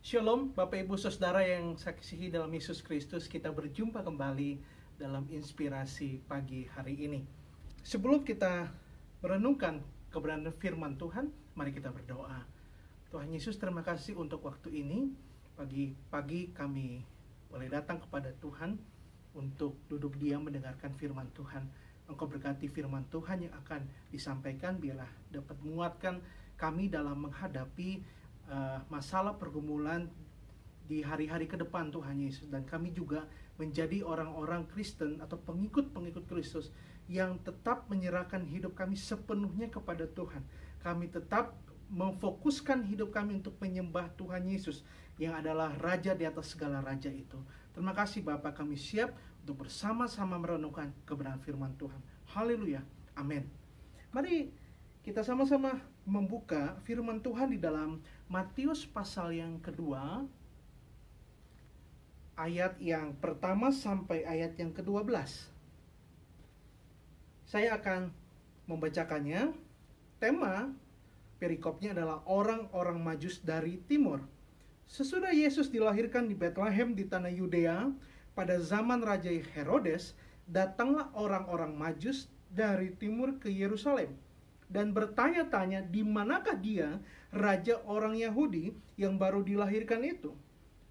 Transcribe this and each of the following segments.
Shalom Bapak Ibu Saudara yang saya kasihi dalam Yesus Kristus. Kita berjumpa kembali dalam inspirasi pagi hari ini. Sebelum kita merenungkan kebenaran firman Tuhan, mari kita berdoa. Tuhan Yesus, terima kasih untuk waktu ini. Pagi-pagi kami boleh datang kepada Tuhan untuk duduk diam mendengarkan firman Tuhan. Engkau berkati firman Tuhan yang akan disampaikan, biarlah dapat menguatkan kami dalam menghadapi masalah pergumulan di hari-hari ke depan Tuhan Yesus. Dan kami juga menjadi orang-orang Kristen atau pengikut-pengikut Kristus yang tetap menyerahkan hidup kami sepenuhnya kepada Tuhan. Kami tetap memfokuskan hidup kami untuk menyembah Tuhan Yesus yang adalah Raja di atas segala raja itu. Terima kasih Bapak, kami siap untuk bersama-sama merenungkan kebenaran firman Tuhan. Haleluya, amin. Mari kita sama-sama membuka firman Tuhan di dalam Matius pasal yang kedua, ayat yang pertama sampai ayat yang ke-12. Saya akan membacakannya. Tema perikopnya adalah orang-orang Majus dari timur. Sesudah Yesus dilahirkan di Betlehem di tanah Yudea, pada zaman Raja Herodes, datanglah orang-orang Majus dari timur ke Yerusalem dan bertanya-tanya di manakah dia, raja orang Yahudi yang baru dilahirkan itu.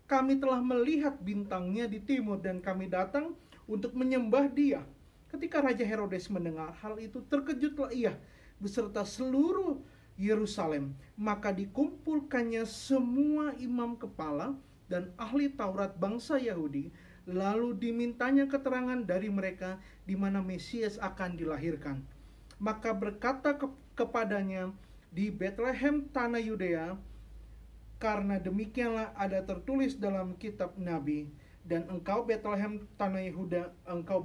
Kami telah melihat bintangnya di timur dan kami datang untuk menyembah dia. Ketika Raja Herodes mendengar hal itu, terkejutlah ia beserta seluruh Yerusalem. Maka dikumpulkannya semua imam kepala dan ahli Taurat bangsa Yahudi. Lalu dimintanya keterangan dari mereka di mana Mesias akan dilahirkan. Maka berkata kepadanya, di Betlehem tanah Yudea, karena demikianlah ada tertulis dalam kitab Nabi, dan engkau Betlehem tanah Yehuda, engkau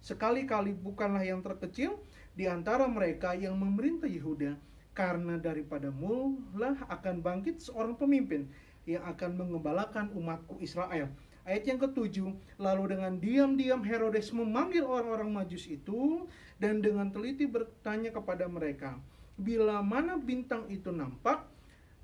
sekali-kali bukanlah yang terkecil di antara mereka yang memerintah Yehuda, karena daripadamu lah akan bangkit seorang pemimpin yang akan mengembalakan umatku Israel. Ayat yang ke-7, lalu dengan diam-diam Herodes memanggil orang-orang Majus itu dan dengan teliti bertanya kepada mereka, bila mana bintang itu nampak.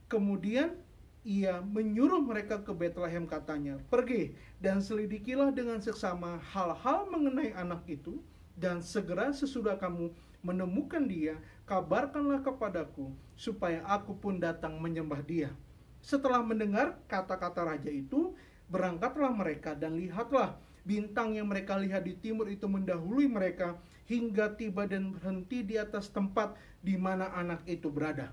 Kemudian ia menyuruh mereka ke Betlehem, katanya, pergi dan selidikilah dengan seksama hal-hal mengenai anak itu, dan segera sesudah kamu menemukan dia, kabarkanlah kepadaku, supaya aku pun datang menyembah dia. Setelah mendengar kata-kata raja itu, berangkatlah mereka dan lihatlah bintang yang mereka lihat di timur itu mendahului mereka hingga tiba dan berhenti di atas tempat di mana anak itu berada.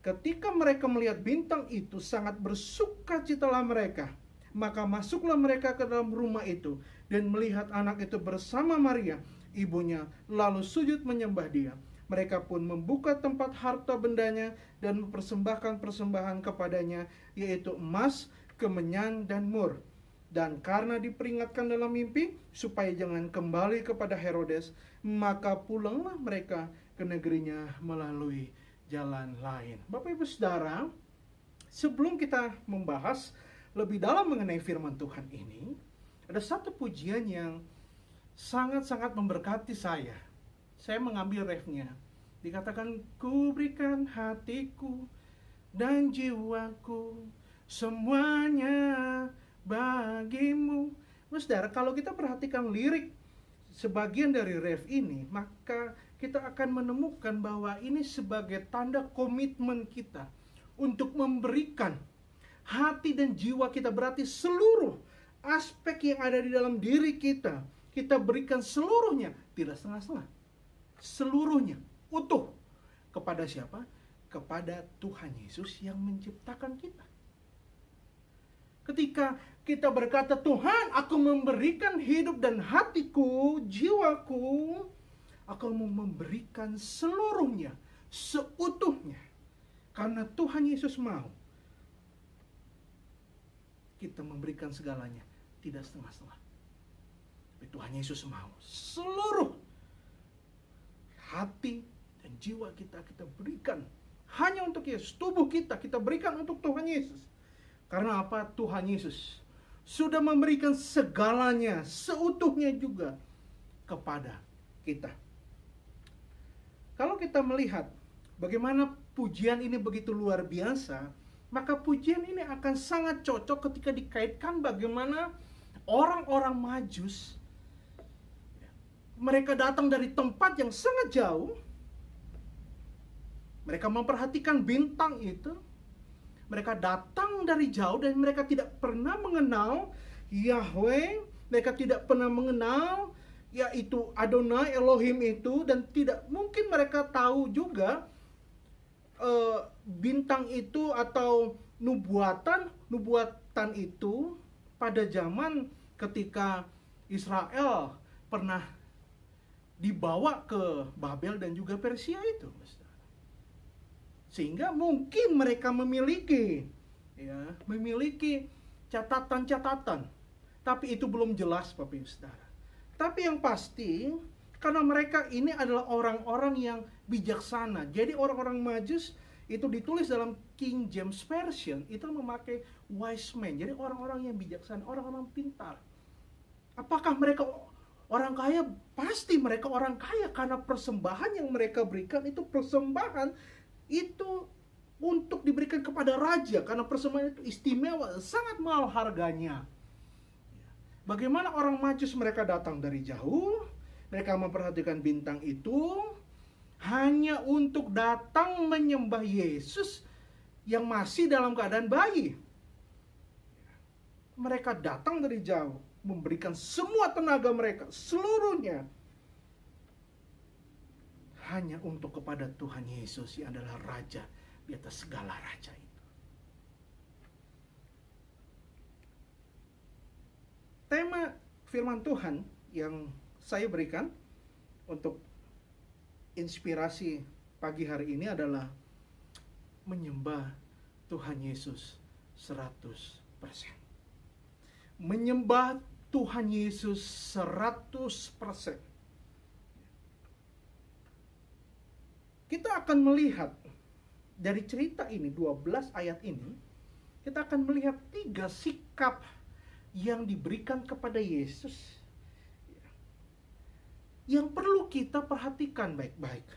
Ketika mereka melihat bintang itu, sangat bersukacitalah mereka. Maka masuklah mereka ke dalam rumah itu dan melihat anak itu bersama Maria, ibunya, lalu sujud menyembah dia. Mereka pun membuka tempat harta bendanya dan mempersembahkan persembahan kepadanya, yaitu emas, kemenyan, dan mur. Dan karena diperingatkan dalam mimpi supaya jangan kembali kepada Herodes, maka pulanglah mereka ke negerinya melalui jalan lain. Bapak Ibu Saudara, sebelum kita membahas lebih dalam mengenai firman Tuhan ini, ada satu pujian yang sangat-sangat memberkati saya. Saya mengambil refnya. Dikatakan, ku berikan hatiku dan jiwaku, semuanya bagimu. Saudara, kalau kita perhatikan lirik sebagian dari ref ini, maka kita akan menemukan bahwa ini sebagai tanda komitmen kita untuk memberikan hati dan jiwa kita. Berarti seluruh aspek yang ada di dalam diri kita, kita berikan seluruhnya, tidak setengah-setengah. Seluruhnya, utuh. Kepada siapa? Kepada Tuhan Yesus yang menciptakan kita. Ketika kita berkata, Tuhan, aku memberikan hidup dan hatiku, jiwaku, aku mau memberikan seluruhnya, seutuhnya. Karena Tuhan Yesus mau kita memberikan segalanya, tidak setengah-setengah. Tapi Tuhan Yesus mau seluruh hati dan jiwa kita berikan hanya untuk Yesus. Tubuh kita berikan untuk Tuhan Yesus. Karena apa? Tuhan Yesus sudah memberikan segalanya, seutuhnya juga kepada kita. Kalau kita melihat bagaimana pujian ini begitu luar biasa, Maka pujian ini akan sangat cocok ketika dikaitkan bagaimana orang-orang Majus, mereka datang dari tempat yang sangat jauh. Mereka memperhatikan bintang itu. Mereka datang dari jauh dan mereka tidak pernah mengenal Yahweh. Mereka tidak pernah mengenal yaitu Adonai Elohim itu, dan tidak mungkin mereka tahu juga bintang itu atau nubuatan itu pada zaman ketika Israel pernah dibawa ke Babel dan juga Persia itu. Sehingga mungkin mereka memiliki catatan-catatan, tapi itu belum jelas, Bapak Ibu Saudara. Tapi yang pasti, karena mereka ini adalah orang-orang yang bijaksana. Jadi orang-orang Majus itu ditulis dalam King James Version itu memakai wise men. Jadi orang-orang yang bijaksana, orang-orang pintar. Apakah mereka orang kaya? Pasti mereka orang kaya, karena persembahan yang mereka berikan itu persembahan itu untuk diberikan kepada raja, karena persembahan itu istimewa, sangat mahal harganya. Bagaimana orang Majus, mereka datang dari jauh, mereka memperhatikan bintang itu hanya untuk datang menyembah Yesus yang masih dalam keadaan bayi. Mereka datang dari jauh, memberikan semua tenaga mereka, seluruhnya, hanya untuk kepada Tuhan Yesus yang adalah Raja di atas segala raja itu. Tema firman Tuhan yang saya berikan untuk inspirasi pagi hari ini adalah menyembah Tuhan Yesus 100%. Menyembah Tuhan Yesus 100%. Kita akan melihat dari cerita ini, 12 ayat ini, kita akan melihat 3 sikap yang diberikan kepada Yesus yang perlu kita perhatikan baik-baik,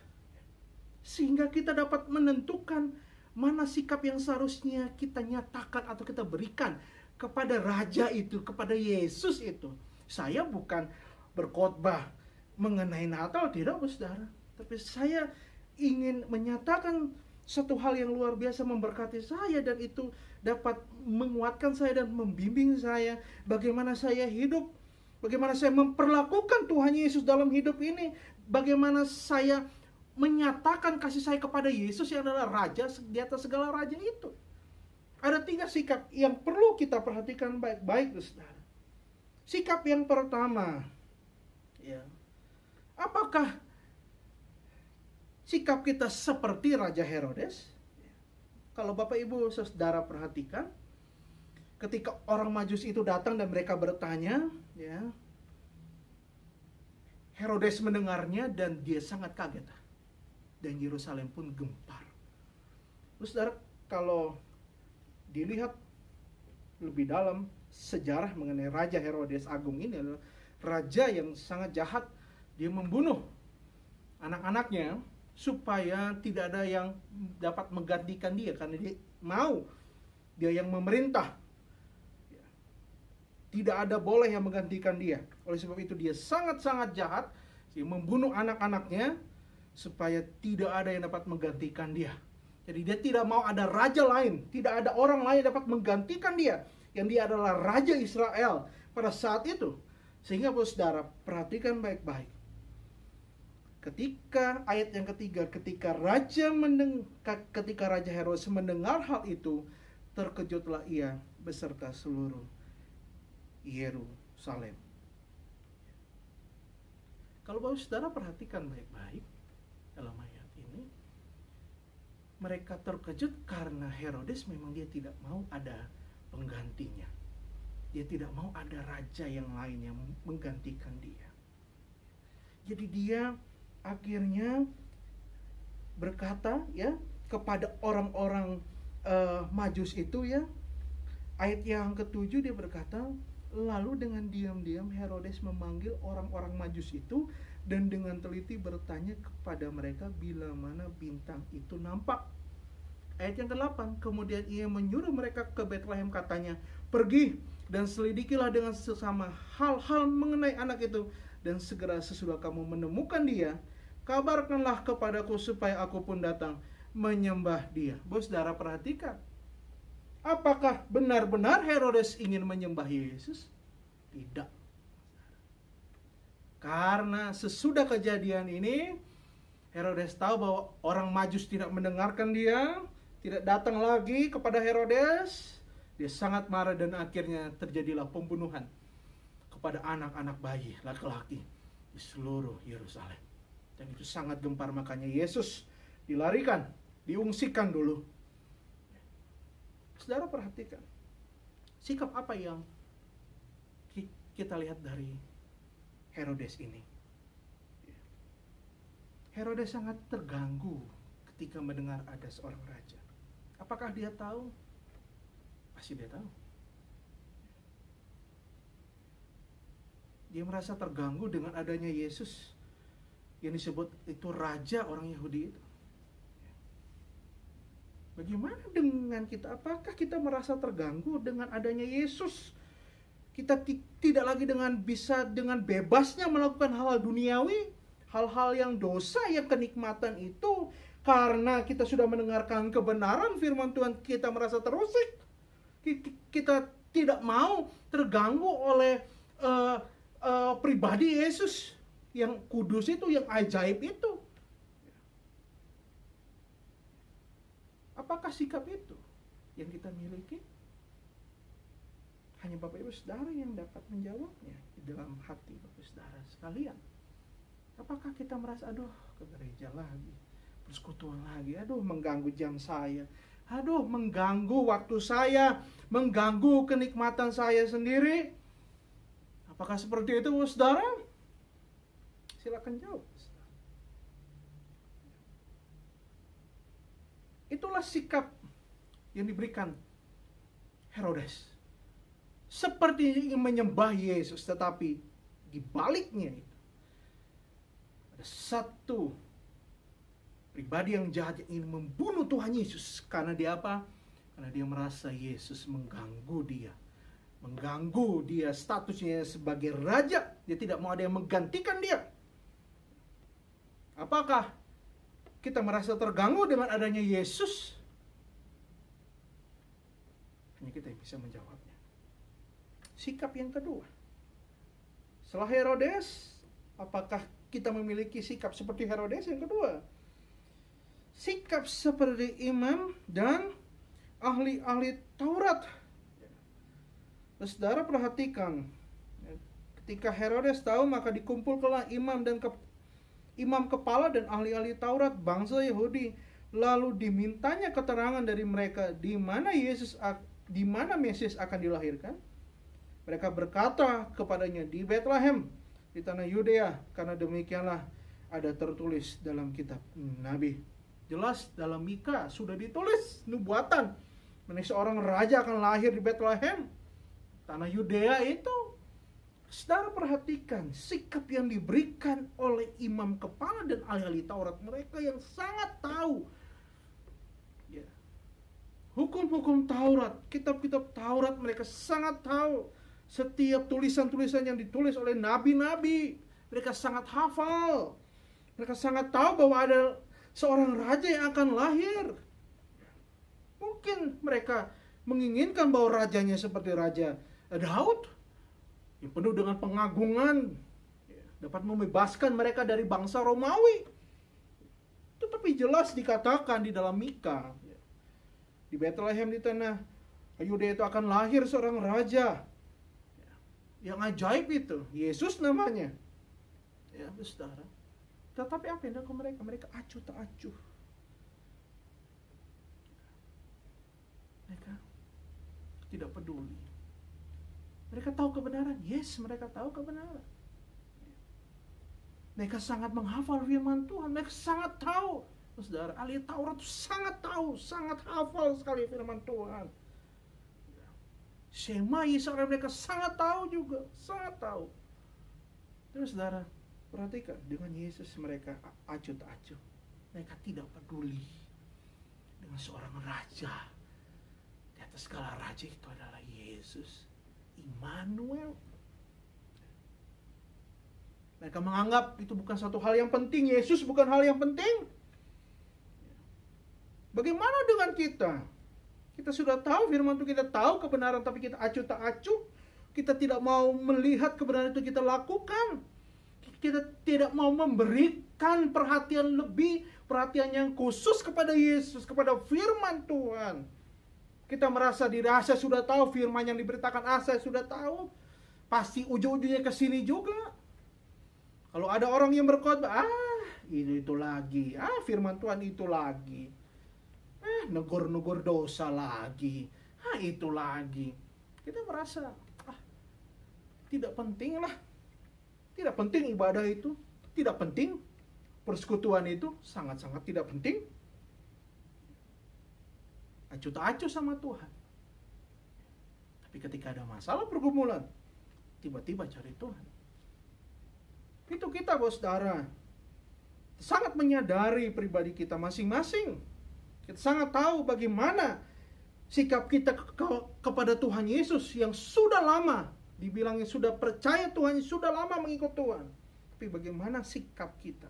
sehingga kita dapat menentukan mana sikap yang seharusnya kita nyatakan atau kita berikan kepada Raja itu, kepada Yesus itu. Saya bukan berkhotbah mengenai Natal, tidak, saudara, tapi saya ingin menyatakan satu hal yang luar biasa memberkati saya, dan itu dapat menguatkan saya dan membimbing saya bagaimana saya hidup, bagaimana saya memperlakukan Tuhan Yesus dalam hidup ini, bagaimana saya menyatakan kasih saya kepada Yesus yang adalah Raja di atas segala raja itu. Ada 3 sikap yang perlu kita perhatikan baik-baik, saudara. Sikap yang pertama, apakah sikap kita seperti Raja Herodes? Kalau Bapak Ibu Saudara perhatikan, ketika orang Majus itu datang dan mereka bertanya, Herodes mendengarnya dan dia sangat kaget, dan Yerusalem pun gempar. Saudara, kalau dilihat lebih dalam sejarah mengenai Raja Herodes Agung ini, adalah raja yang sangat jahat. Dia membunuh anak-anaknya supaya tidak ada yang dapat menggantikan dia, karena dia mau dia yang memerintah. Tidak ada boleh yang menggantikan dia. Oleh sebab itu dia sangat-sangat jahat, dia membunuh anak-anaknya supaya tidak ada yang dapat menggantikan dia. Jadi dia tidak mau ada raja lain, tidak ada orang lain yang dapat menggantikan dia, yang dia adalah Raja Israel pada saat itu. Sehingga saudara perhatikan baik-baik. Ketika ayat yang ketiga, ketika Raja Herodes mendengar hal itu, terkejutlah ia beserta seluruh Yerusalem. Kalau Bapak Saudara perhatikan baik-baik dalam ayat ini, mereka terkejut karena Herodes memang dia tidak mau ada penggantinya. Dia tidak mau ada raja yang lain yang menggantikan dia. Jadi dia akhirnya berkata kepada orang-orang Majus itu, ayat yang ke-7 dia berkata, lalu dengan diam-diam Herodes memanggil orang-orang Majus itu dan dengan teliti bertanya kepada mereka bila mana bintang itu nampak. Ayat yang ke-8, kemudian ia menyuruh mereka ke Betlehem, katanya, pergi dan selidikilah dengan sesama hal-hal mengenai anak itu, dan segera sesudah kamu menemukan dia, kabarkanlah kepadaku supaya aku pun datang menyembah dia. Saudara perhatikan, apakah benar-benar Herodes ingin menyembah Yesus? Tidak. Karena sesudah kejadian ini, Herodes tahu bahwa orang Majus tidak mendengarkan dia, tidak datang lagi kepada Herodes. Dia sangat marah dan akhirnya terjadilah pembunuhan kepada anak-anak bayi laki-laki di seluruh Yerusalem. Dan itu sangat gempar, makanya Yesus dilarikan, diungsikan dulu. Saudara perhatikan, sikap apa yang kita lihat dari Herodes ini. Herodes sangat terganggu ketika mendengar ada seorang raja. Apakah dia tahu? Pasti dia tahu. Dia merasa terganggu dengan adanya Yesus yang disebut itu raja orang Yahudi itu. Bagaimana dengan kita? Apakah kita merasa terganggu dengan adanya Yesus? Kita tidak lagi bisa dengan bebasnya melakukan hal-hal duniawi, hal-hal yang dosa, yang kenikmatan itu, karena kita sudah mendengarkan kebenaran firman Tuhan, kita merasa terusik. Kita tidak mau terganggu oleh pribadi Yesus yang kudus itu, yang ajaib itu. Apakah sikap itu yang kita miliki? Hanya Bapak Ibu Saudara yang dapat menjawabnya di dalam hati Bapak Saudara sekalian. Apakah kita merasa, aduh, ke gereja lagi, persekutuan lagi, aduh, mengganggu jam saya, aduh, mengganggu waktu saya, mengganggu kenikmatan saya sendiri? Apakah seperti itu, Saudara? Silakan jawab. Itulah sikap yang diberikan Herodes. Seperti ingin menyembah Yesus, tetapi di baliknya itu ada satu pribadi yang jahat yang ingin membunuh Tuhan Yesus. Karena dia apa? Karena dia merasa Yesus mengganggu dia. Mengganggu dia statusnya sebagai raja. Dia tidak mau ada yang menggantikan dia. Apakah kita merasa terganggu dengan adanya Yesus? Hanya kita yang bisa menjawabnya. Sikap yang kedua. Setelah Herodes, apakah kita memiliki sikap seperti Herodes? Yang kedua, sikap seperti imam dan ahli-ahli Taurat. Saudara perhatikan, ketika Herodes tahu, maka dikumpulkanlah imam kepala dan ahli-ahli Taurat bangsa Yahudi, lalu dimintanya keterangan dari mereka di mana Mesias akan dilahirkan. Mereka berkata kepadanya, di Betlehem, di tanah Yudea, karena demikianlah ada tertulis dalam kitab Nabi. Jelas dalam Mika sudah ditulis nubuatan mengenai seorang raja akan lahir di Betlehem, tanah Yudea itu. Saudara perhatikan sikap yang diberikan oleh imam kepala dan ahli-ahli Taurat, mereka yang sangat tahu hukum-hukum Taurat, kitab-kitab Taurat. Mereka sangat tahu setiap tulisan-tulisan yang ditulis oleh nabi-nabi. Mereka sangat hafal. Mereka sangat tahu bahwa ada seorang raja yang akan lahir. Mungkin mereka menginginkan bahwa rajanya seperti Raja Daud, yang penuh dengan pengagungan, dapat membebaskan mereka dari bangsa Romawi. Tetapi jelas dikatakan di dalam Mika, di Betlehem di tanah Yudea itu akan lahir seorang raja yang ajaib itu, Yesus namanya. Ya, saudara. Tetapi apa yang dilakukan mereka? Mereka acuh tak acuh. Mereka tidak peduli. Mereka tahu kebenaran. Yes, mereka tahu kebenaran. Mereka sangat menghafal firman Tuhan. Mereka sangat tahu. Saudara, ahli Taurat sangat tahu, sangat hafal sekali firman Tuhan. Shema Yisrael mereka sangat tahu juga, sangat tahu. Terus saudara, perhatikan, dengan Yesus mereka acuh tak acuh. Mereka tidak peduli dengan seorang raja. Di atas segala raja itu adalah Yesus, Immanuel. Mereka menganggap itu bukan satu hal yang penting. Yesus bukan hal yang penting. Bagaimana dengan kita? Kita sudah tahu firman itu, kita tahu kebenaran, tapi kita acuh tak acuh. Kita tidak mau melihat kebenaran itu kita lakukan. Kita tidak mau memberikan perhatian lebih, perhatian yang khusus kepada Yesus, kepada firman Tuhan. Kita merasa saya sudah tahu firman yang diberitakan, saya sudah tahu. Pasti ujung-ujungnya ke sini juga. Kalau ada orang yang berkhotbah, itu lagi, firman Tuhan itu lagi. Negor-negor dosa lagi. Itu lagi. Kita merasa, tidak penting lah. Tidak penting ibadah itu. Tidak penting persekutuan itu. Sangat-sangat tidak penting. Acuh tak acuh sama Tuhan. Tapi ketika ada masalah pergumulan, tiba-tiba cari Tuhan. Itu kita, saudara. Sangat menyadari pribadi kita masing-masing. Kita sangat tahu bagaimana sikap kita kepada Tuhan Yesus yang sudah lama, dibilangnya sudah percaya Tuhan, sudah lama mengikut Tuhan. Tapi bagaimana sikap kita?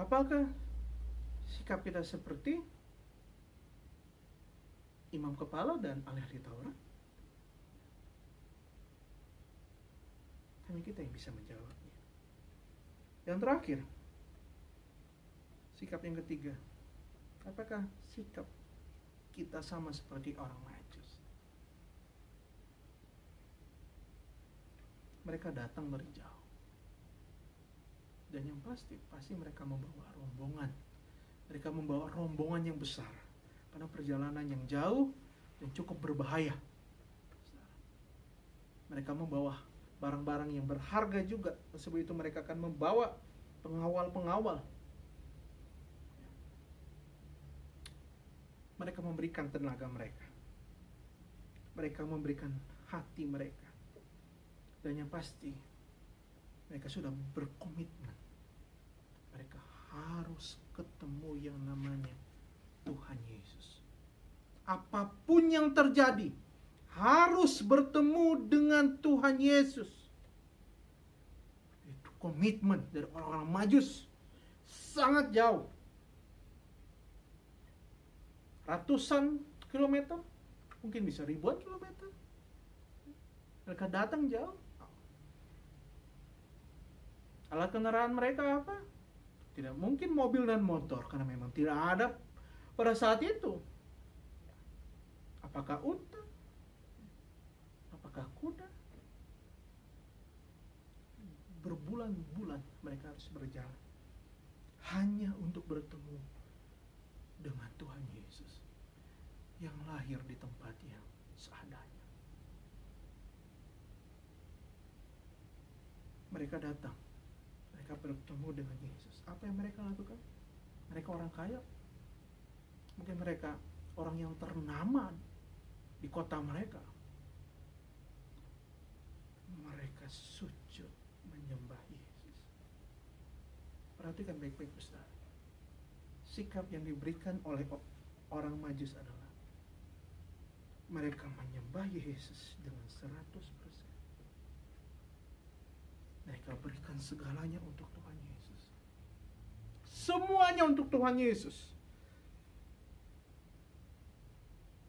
Apakah sikap kita seperti imam kepala dan ahli Taurat? Hanya kita yang bisa menjawabnya. Yang terakhir, sikap yang ketiga. Apakah sikap kita sama seperti orang Majus? Mereka datang dari jauh. Dan yang pasti mereka membawa rombongan. Mereka membawa rombongan yang besar. Karena perjalanan yang jauh dan cukup berbahaya. Mereka membawa barang-barang yang berharga juga. Sebab itu mereka akan membawa pengawal-pengawal. Mereka memberikan tenaga mereka. Mereka memberikan hati mereka. Dan yang pasti, mereka sudah berkomitmen. Mereka harus ketemu yang namanya Tuhan Yesus. Apapun yang terjadi, harus bertemu dengan Tuhan Yesus. Itu komitmen dari orang-orang Majus. Sangat jauh. Ratusan kilometer, mungkin bisa ribuan kilometer. Mereka datang jauh. Alat kendaraan mereka apa? Tidak mungkin mobil dan motor, karena memang tidak ada pada saat itu. Apakah unta? Apakah kuda? Berbulan-bulan mereka harus berjalan hanya untuk bertemu dengan Tuhan Yesus yang lahir di tempat yang seadanya. Mereka datang, mereka bertemu dengan Yesus. Apa yang mereka lakukan? Mereka orang kaya. Mungkin mereka orang yang ternama di kota mereka. Mereka sujud menyembah Yesus. Perhatikan baik-baik, saudara. Sikap yang diberikan oleh orang Majus adalah mereka menyembah Yesus dengan 100%. Mereka berikan segalanya untuk Tuhan Yesus. Semuanya untuk Tuhan Yesus.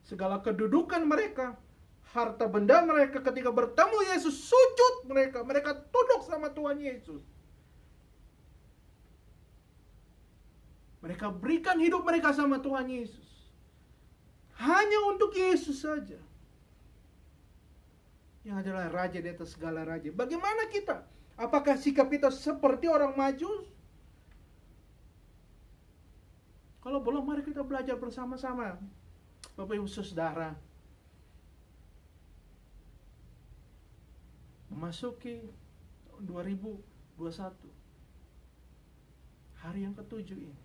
Segala kedudukan mereka, harta benda mereka, ketika bertemu Yesus, sujud mereka tunduk sama Tuhan Yesus. Mereka berikan hidup mereka sama Tuhan Yesus. Hanya untuk Yesus saja. Yang adalah raja di atas segala raja. Bagaimana kita? Apakah sikap kita seperti orang Majus? Kalau belum, mari kita belajar bersama-sama. Bapak Ibu Saudara, memasuki 2021, hari yang ke-7 ini.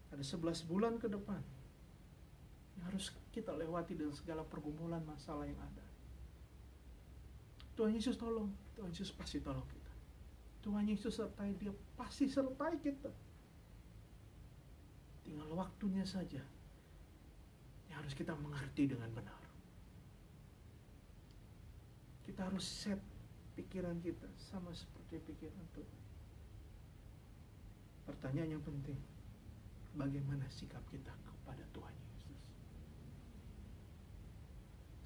Ada 11 bulan ke depan yang harus kita lewati dengan segala pergumulan masalah yang ada. Tuhan Yesus tolong, Tuhan Yesus pasti tolong kita. Tuhan Yesus sertai, Dia pasti sertai kita. Tinggal waktunya saja yang harus kita mengerti dengan benar. Kita harus set pikiran kita sama seperti pikiran Tuhan. Pertanyaan yang penting, bagaimana sikap kita kepada Tuhan Yesus?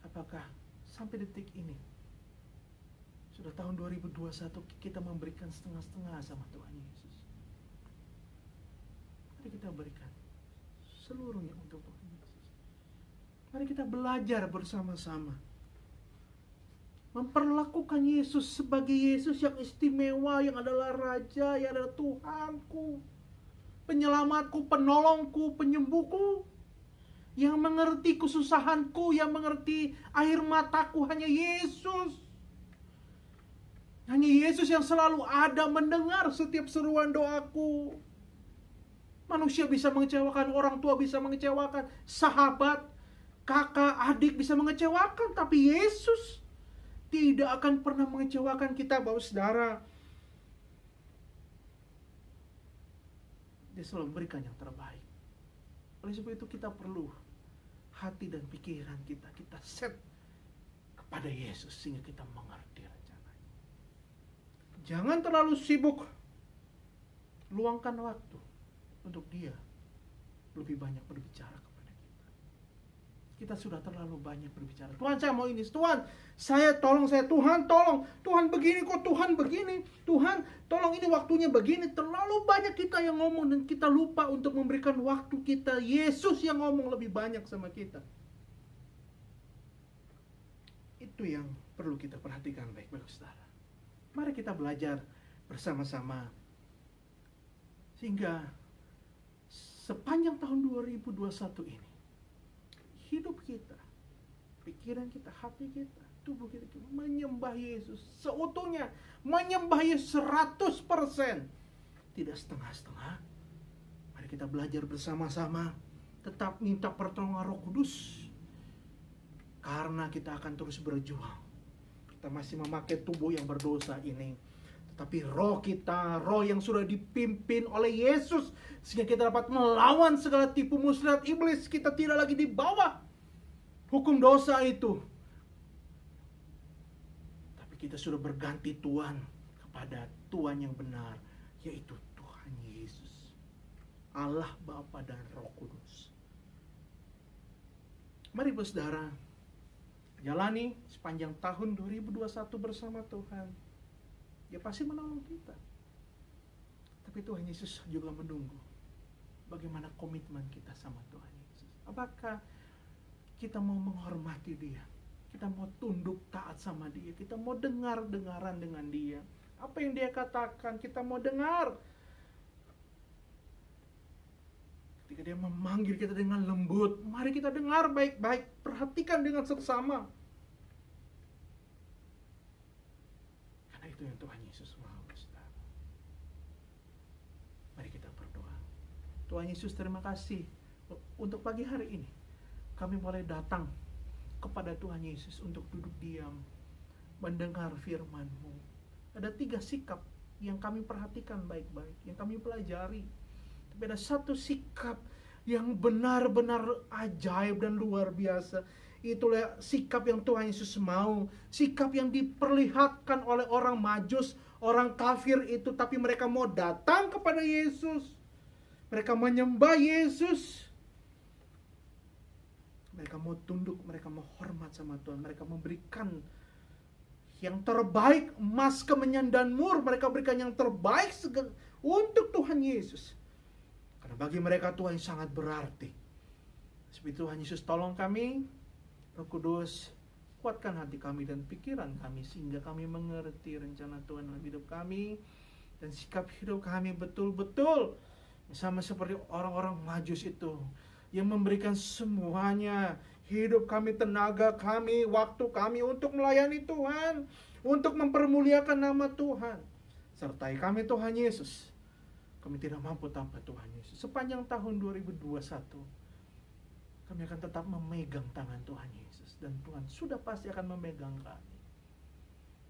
Apakah sampai detik ini, sudah tahun 2021, kita memberikan setengah-setengah sama Tuhan Yesus? Mari kita berikan seluruhnya untuk Tuhan Yesus. Mari kita belajar bersama-sama memperlakukan Yesus sebagai Yesus yang istimewa, yang adalah Raja, yang adalah Tuhanku, penyelamatku, penolongku, penyembuhku, yang mengerti kesusahanku, yang mengerti air mataku, hanya Yesus. Hanya Yesus yang selalu ada mendengar setiap seruan doaku. Manusia bisa mengecewakan, orang tua bisa mengecewakan, sahabat, kakak, adik bisa mengecewakan, tapi Yesus tidak akan pernah mengecewakan kita, Bapak Saudara. Dia selalu memberikan yang terbaik. Oleh sebab itu kita perlu hati dan pikiran kita set kepada Yesus sehingga kita mengerti rencananya. Jangan terlalu sibuk. Luangkan waktu untuk Dia lebih banyak berbicara kepada kita. Kita sudah terlalu banyak berbicara. Tuhan, saya mau ini. Tuhan, tolong saya. Tuhan, tolong. Tuhan begini kok. Tuhan begini. Tuhan, tolong ini waktunya begini. Terlalu banyak kita yang ngomong dan kita lupa untuk memberikan waktu kita. Yesus yang ngomong lebih banyak sama kita. Itu yang perlu kita perhatikan baik-baik, saudara. Mari kita belajar bersama-sama. Sehingga sepanjang tahun 2021 ini, hidup kita, pikiran kita, hati kita, tubuh kita menyembah Yesus seutuhnya, menyembah Yesus 100%, tidak setengah-setengah. Mari kita belajar bersama-sama, tetap minta pertolongan Roh Kudus, karena kita akan terus berjuang. Kita masih memakai tubuh yang berdosa ini, tetapi roh kita, roh yang sudah dipimpin oleh Yesus, sehingga kita dapat melawan segala tipu muslihat iblis. Kita tidak lagi di bawah hukum dosa itu, tapi kita sudah berganti Tuhan kepada Tuhan yang benar, yaitu Tuhan Yesus, Allah Bapa dan Roh Kudus. Mari saudara, jalani sepanjang tahun 2021 bersama Tuhan. Dia pasti menolong kita. Tapi Tuhan Yesus juga menunggu bagaimana komitmen kita sama Tuhan Yesus. Apakah kita mau menghormati Dia? Kita mau tunduk taat sama Dia? Kita mau dengar-dengaran dengan Dia? Apa yang Dia katakan kita mau dengar? Ketika Dia memanggil kita dengan lembut, mari kita dengar baik-baik, perhatikan dengan seksama. Karena itu yang Tuhan Yesus mau. Mari kita berdoa. Tuhan Yesus, terima kasih untuk pagi hari ini. Kami boleh datang kepada Tuhan Yesus untuk duduk diam, mendengar firman-Mu. Ada 3 sikap yang kami perhatikan baik-baik, yang kami pelajari. Tapi ada satu sikap yang benar-benar ajaib dan luar biasa. Itulah sikap yang Tuhan Yesus mau. Sikap yang diperlihatkan oleh orang Majus, orang kafir itu. Tapi mereka mau datang kepada Yesus. Mereka menyembah Yesus. Mereka mau tunduk, mereka mau hormat sama Tuhan. Mereka memberikan yang terbaik, emas, kemenyan, dan mur. Mereka berikan yang terbaik untuk Tuhan Yesus. Karena bagi mereka Tuhan sangat berarti. Seperti Tuhan Yesus, tolong kami, Roh Kudus, kuatkan hati kami dan pikiran kami, sehingga kami mengerti rencana Tuhan dalam hidup kami. Dan sikap hidup kami betul-betul sama seperti orang-orang Majus itu, yang memberikan semuanya, hidup kami, tenaga kami, waktu kami untuk melayani Tuhan, untuk mempermuliakan nama Tuhan. Sertai kami Tuhan Yesus. Kami tidak mampu tanpa Tuhan Yesus. Sepanjang tahun 2021, kami akan tetap memegang tangan Tuhan Yesus. Dan Tuhan sudah pasti akan memegang kami.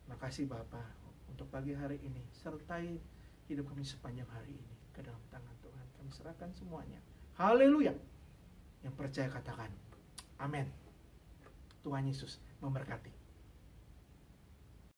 Terima kasih Bapa untuk pagi hari ini. Sertai hidup kami sepanjang hari ini ke dalam tangan Tuhan. Kami serahkan semuanya. Haleluya. Yang percaya katakan amin. Tuhan Yesus memberkati.